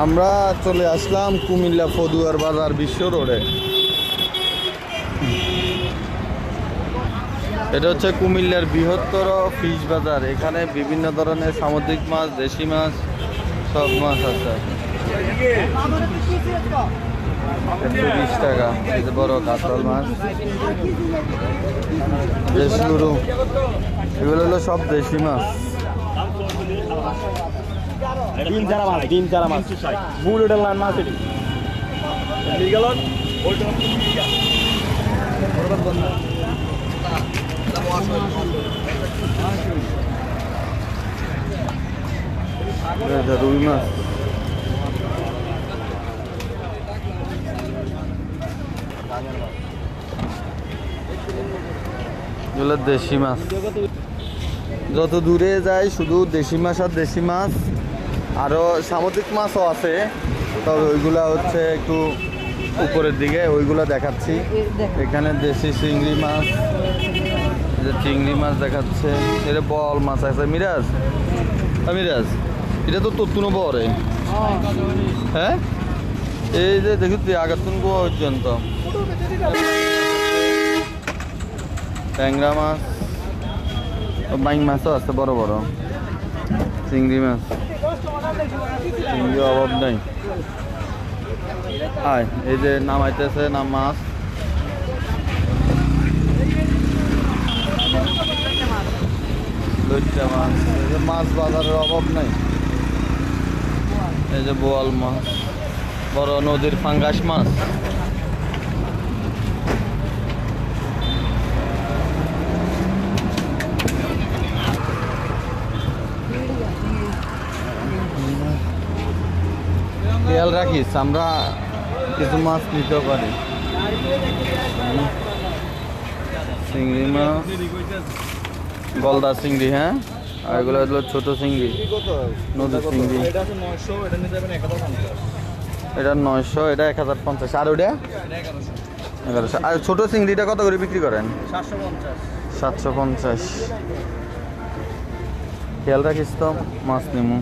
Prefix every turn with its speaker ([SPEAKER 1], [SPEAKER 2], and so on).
[SPEAKER 1] আমরা চলে আসলাম কুমিল্লা ফদুয়ার বাজার বিশ্ব রোডে। এটা হচ্ছে কুমিল্লার বৃহত্তর ফিশ বাজার। এখানে বিভিন্ন ধরনের সামুদ্রিক মাছ, দেশি মাছ, সব মাছ আছে। 120 টাকা। এই যে বড় কাতল মাছ, দেশগুলো, এগুলো হলো সব দেশি মাছ।
[SPEAKER 2] ডিম চারা মাছ বুল উঠান মাছ এটি
[SPEAKER 1] রুই মাছ, এগুলো দেশি মাছ। যত দূরে যায় শুধু দেশি মাছ আর দেশি মাছ। আরও সামুদ্রিক মাছও আছে, তবে ওইগুলা হচ্ছে একটু উপরের দিকে, ওইগুলো দেখাচ্ছি। এখানে দেশি চিংড়ি মাছ, যে চিংড়ি মাছ দেখাচ্ছে। এটা বল মাছ আছে। মিরাজ, মিরাজ, এটা তো তত্তুনো পরে, হ্যাঁ, এই যে দেখি আগাতুন গোয়া পর্যন্ত। ট্যাংরা মাছ, বাইং মাছও আছে বড় বড়। চিংড়ি মাছ, চিংড়ি অভাব নেই। হায়, এই যে নামাইতেছে না মাছ। লইট্টা মাছ, এই যে মাছ বাজারের অভাব নেই। এই যে বোয়াল মাছ, বড় নদীর ফাঙ্গাস মাছ। খেয়াল রাখিস, আমরা কিছু মাছ নিতেও পারি। চিংড়ি মাছ, গলদা চিংড়ি, হ্যাঁ, আর এগুলো হলো ছোট চিংড়ি, নদীর চিংড়ি। এটা 900, এটা 1050। আর ওটা 1100। আর ছোট চিংড়িটা কত করে বিক্রি করেন? 750। খেয়াল রাখিস তো, মাছ নিমু।